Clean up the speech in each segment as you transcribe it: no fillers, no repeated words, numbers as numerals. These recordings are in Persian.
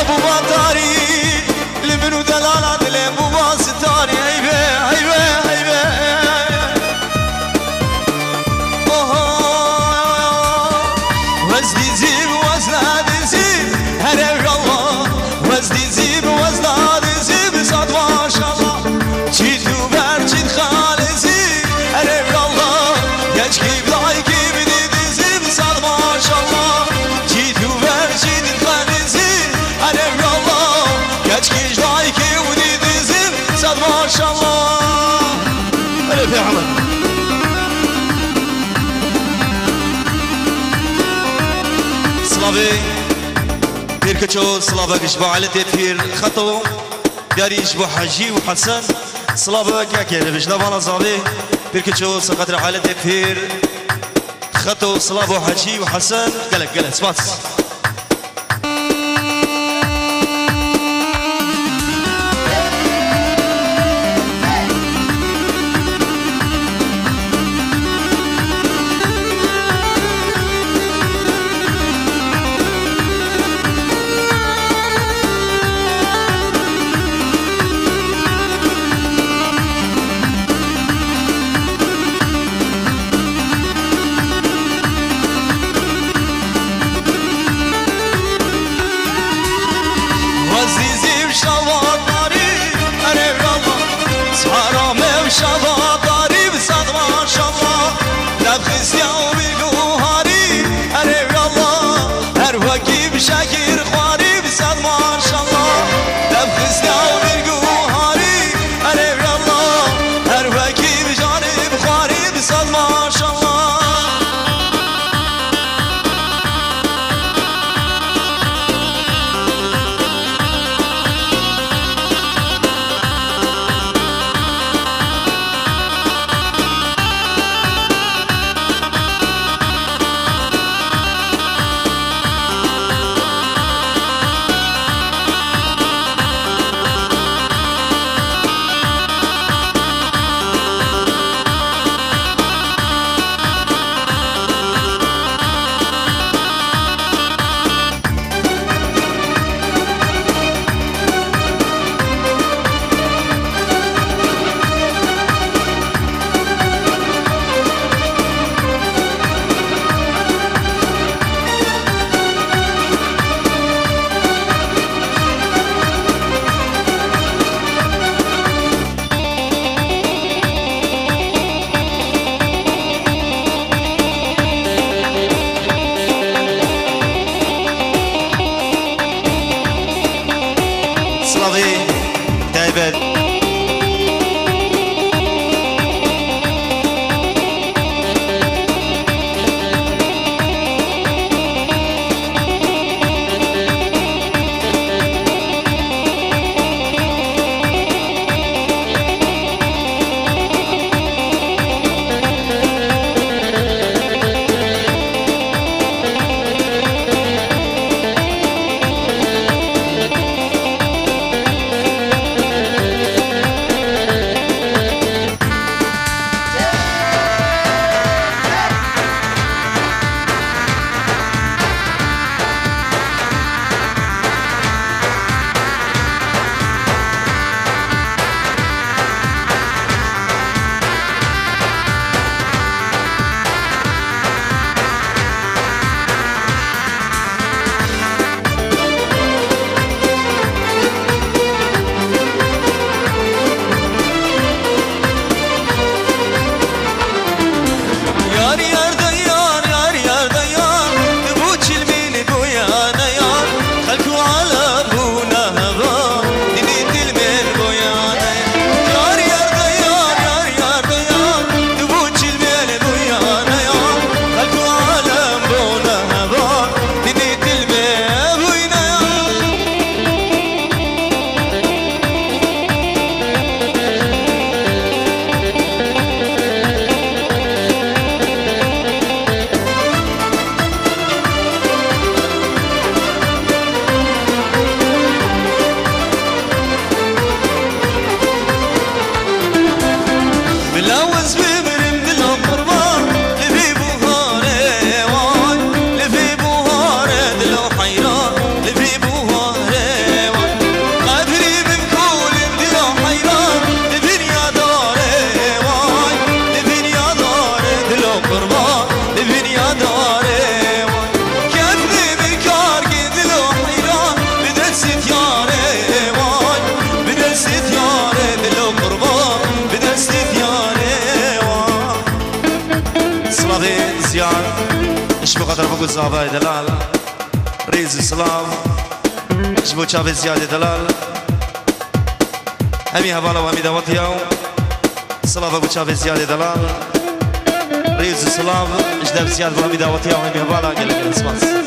ابو بطاري لمنو دلالات لابو باستاري هيبه هيبه هيبه وزدي زيب وزناد زيب هلا الله وزدي زيب وزناد زيب صد ما شاء الله جيتو برجيت خالي زيب هلا الله يجكي بلايكي بديد زيب صد ما شاء الله جيتو برجيت خالي زيب هلا الله يجكي بلايكي وديد زيب صد ما شاء الله هلا في عمل سلافي بيركتشو سلافا كشبا على تفير خطو داري يشبو حجي وحسن سلافا كاكي بجنا بانا زابي بيركتشو سقطر على تفير خطو سلافا حجي وحسن قلق سباتس شاكر خواري بساد ما شاء الله دبخس يا بالجوهري أنا الله هربكي بجانب خواري بساد ما شاء الله اش بقدر بقول زاباي دلال ريز سلاف اش بو شاف زيادة دلال همي هبالا وهمي دواتياو سلاف ابو شاف زيادة دلال ريز سلاف اش داب زيادة وهمي دواتياو همي هبالا قال لك الاسماس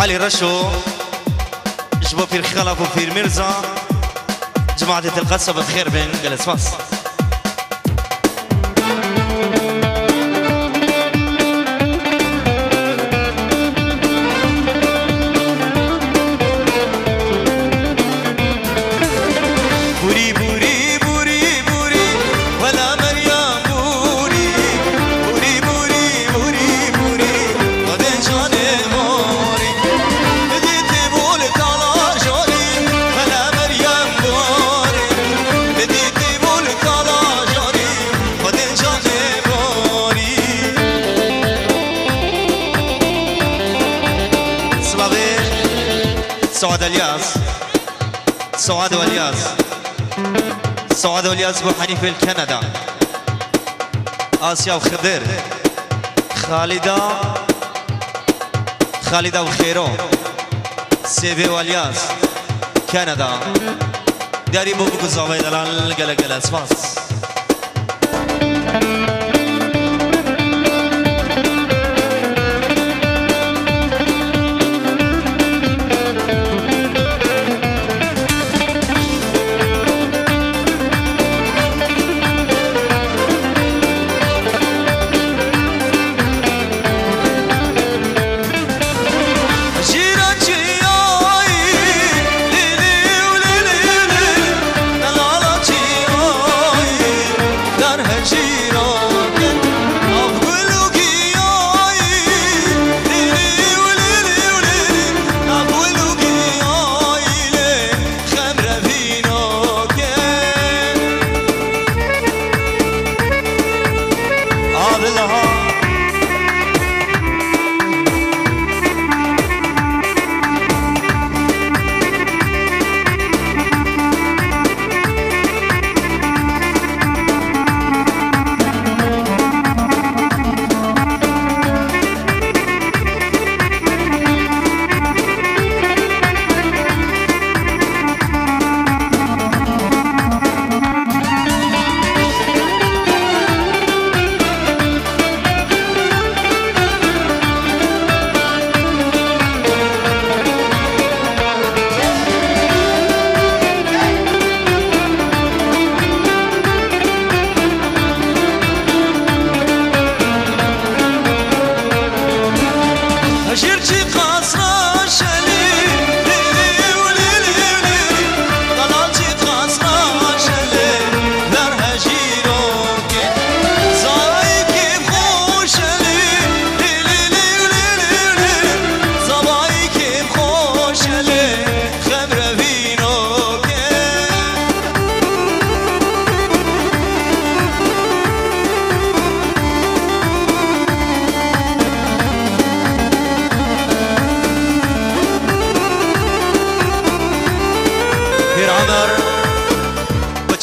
علي رشو جبوا في الخلف وفي المرزا جماعة القصة بخير بين الاسفاس سعاد والياس سعاد والياس بو حنيف الكندا آسيا وخضر خالدة وخيرو سيبي والياس كندا داري بو بكو زعباي دلال قلق الاسفاس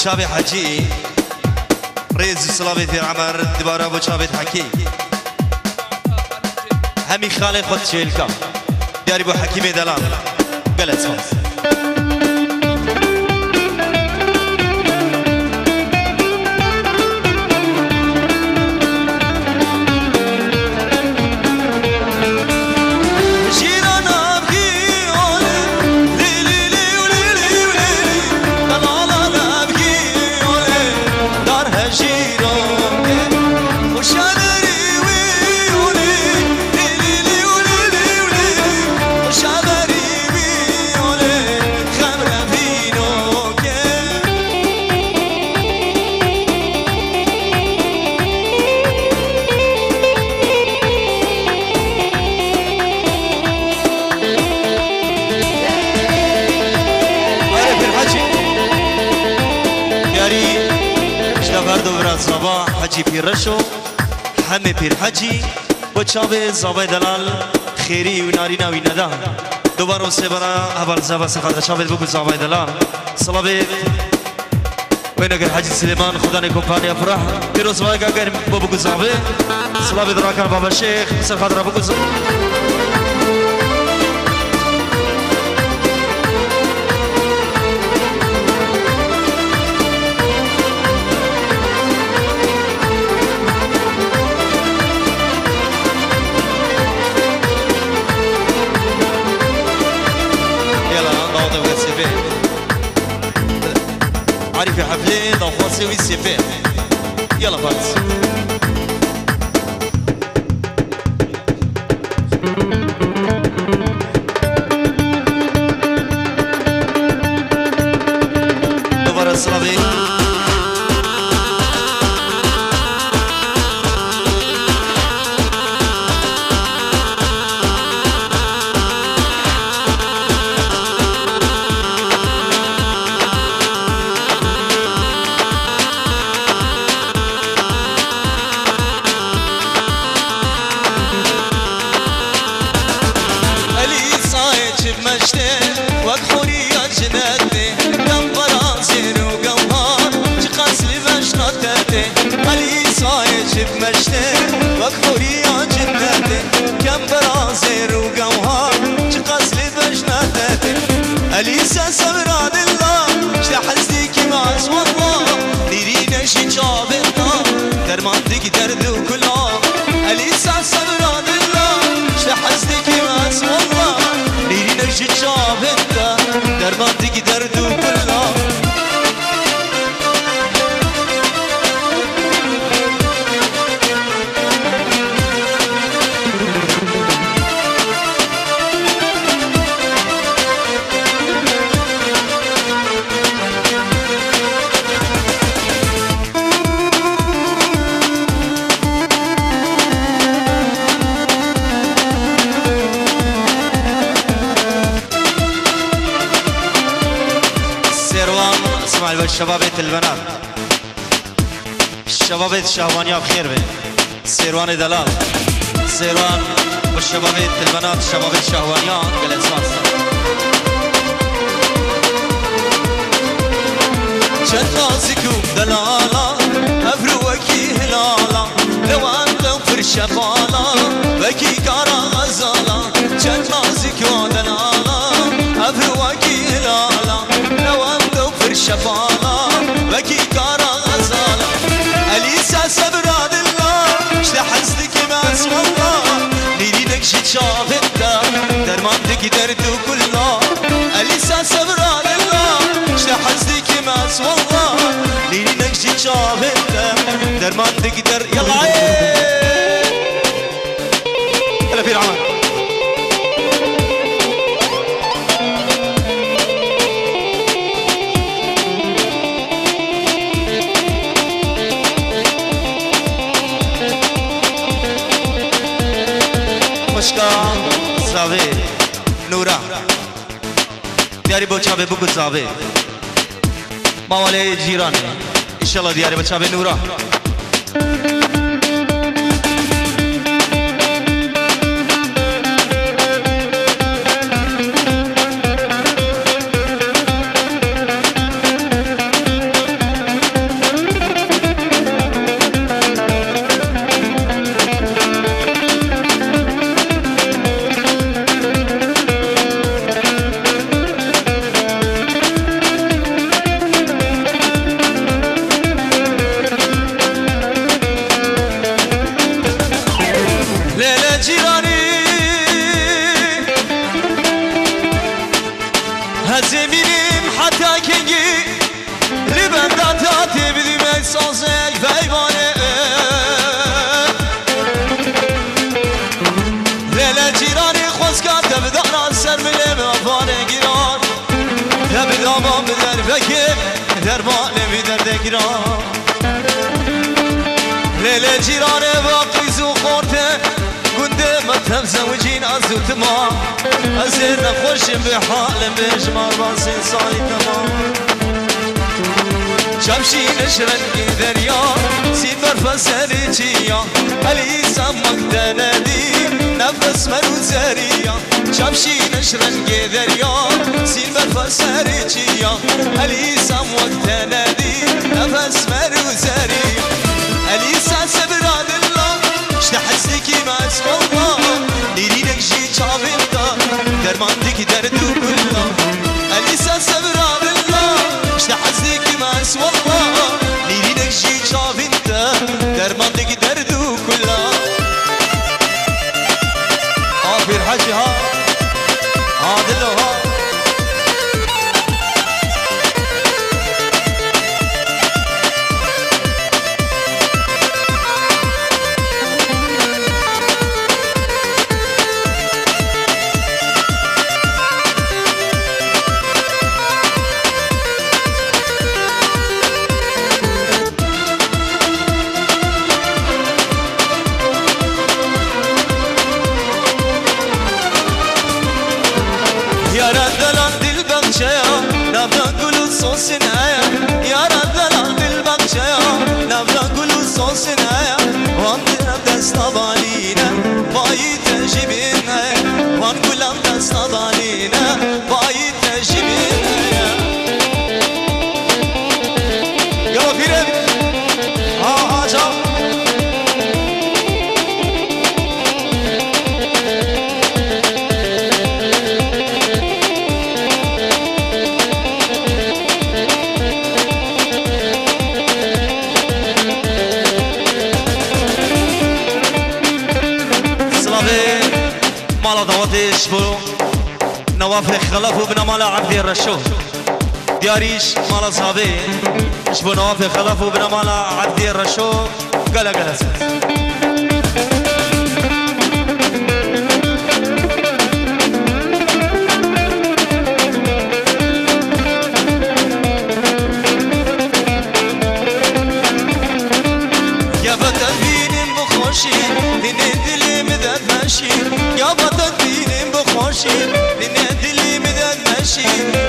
چاوی حجی ریز سلاوی فیر عمر دبارا با چاوی حکی همی خاله خود شیلکا دیاری با حکیم دلال گلت خواست حجی پیر رشو همه پیر حجی با چاوه زاوی دلال خیری و ناری نوی ندا دوباره سه برا اول زاوی سخاطر چاوه بگو زاوی دلال صلابه وين اگر حجی سلیمان خدا نے کمپانی افراح پیروز وای اگر بگو زاوی صلابه دراکان بابا شیخ سخاطر بگو زاوی عارف حفلة ضوافي والسفاح يلا فارس دوباره الصلابي أليسا سمران الله شحزديك معز والله ديرينا شي جابتنا درمان ديك دردو كلها أليسا سمران الله شحزديك معز والله ديرينا شي جابتنا درمان ديك دردو كلها شبابة البنات شبابة شهوانية بخير بين سيروان دلال سيروان والشبابة البنات شبابة شهوانية قلت صاصة شنازكو دلالا أفروكي هلالا لو أنتم فرشة بالا بكي كارا غزالا شنازكو دلالا أفروكي هلالا لو أنتم فرشة بالا بكي كارا غزالا أليسا سبران الله شلحزدك ما اسم الله ليلينك شي شافتا درمان دك دردو كلها أليسا سبران الله شلحزدك ما اسم الله ليلينك شي شافتا درمان دك در يلا هلا في العمل زاوی نورا دیاری بچه به بگو زاوی مواله جیران انشالله دیاری بچه به نورا جيران ليلة جيران باقي زوخورته قد ما تمزوجين أزوتما أزين خوش بحال بجمار باسين صالي تمام شمشي نشرن دريا سيفر فسريتيا علي سمك تنادي نفس مرو زريا شمشي نشرن دريا سيفر فسريتيا علي سمك تنادي نفس مرو زريا علي سبراد الله اشتحسك ما اسم الله ليرينك جي چاوينتا درماندك دردو كله علي سبراد الله اشتحسك ما اسم الله ليرينك جي چاوينتا درماندك دردو كله آخر حجها عادلها نوافق خلف وبنا مال عبد الرشو دياريش مال صابي اشبو نوافق خلف وبنا مال عبد الرشو قلا يا فتى بين بخوشي دني دلي مدد ماشي يا فتى بين بخوشي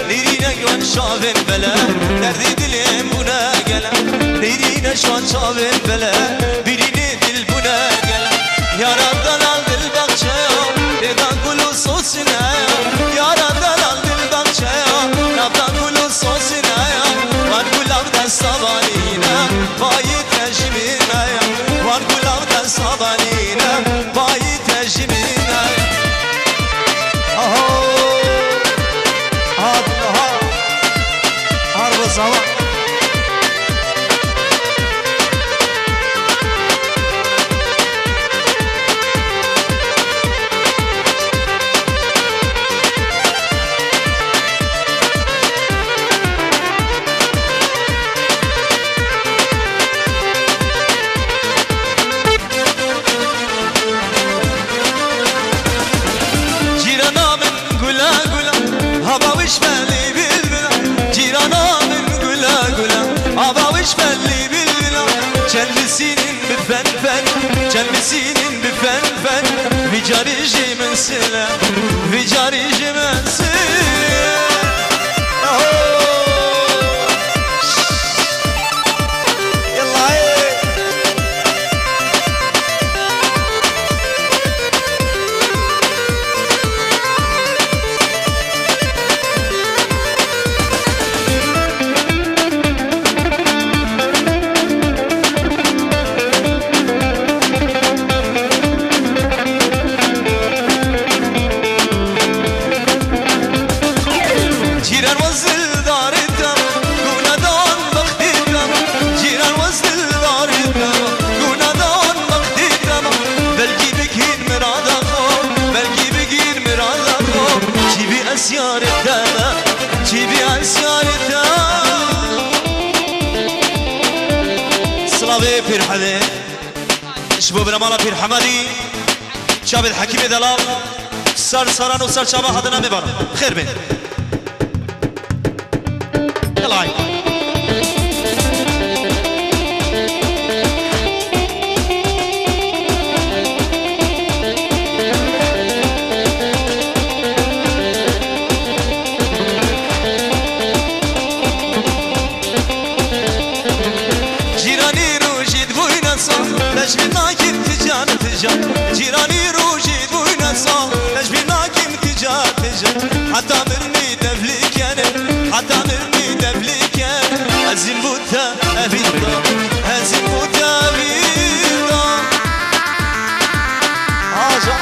ليرينا شوان شافن بلا دردي دلم بنا قلا ليرينا شوان شافن بلا بيريني دل بنا قلا يا رب دلال دل بخشا نبدأ كل صوصنا يا رب دلال دل بخشا نبدأ كل صوصنا ونقول أبدا صبانينا بايت نجمنا ونقول أبدا صبانينا بايت نجمنا سوا جيرانا من قلا قلا هبا وش بالي بالبلا جيرانا عباوش بلي بالله جلسينين بفن فن جلسينين بفن فن في جاريجي من سلا في جاريجي من سلا صلابي بير حلي شباب رمالا بير حمدي شاب الحكيم دلال سر سران وسر شابا حدنا مبارا خير بين يلا اجبنا كم تجان تجان جيراني روجي دوينا صار اجبنا كم تجان تجان حتى مرني دبليك انا حتى مرني دبليك انا ازم بوتا ابيضا ازم بوتا ابيضا عجب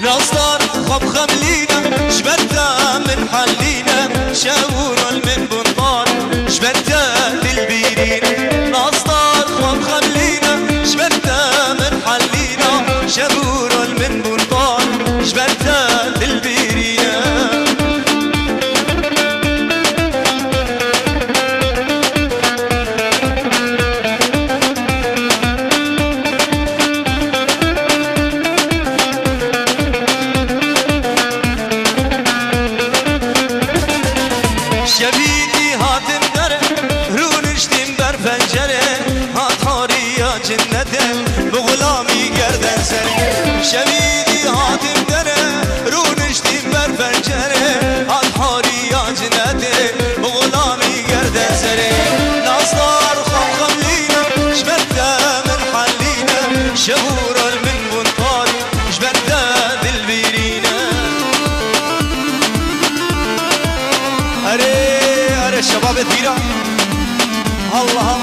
نصدر خب خملينا شبتا من حلينا شاور من بنطار شبتا للبيرين نصدر خب خملينا شبتا من حلينا شاور من بنطار شبتا للبيرين شبيدي هاتم دره رونشتم بر پنجره هات هاریا جنته بغلامی گردن سره شبیدی هاتم دره رونشتم بر پنجره هات هاریا جنته بغلامی گردن سره نصدار خم خملینا شبرده من حلینا شهورا من بنطار شبرده دل بیرینا أري شباب الثيرة الله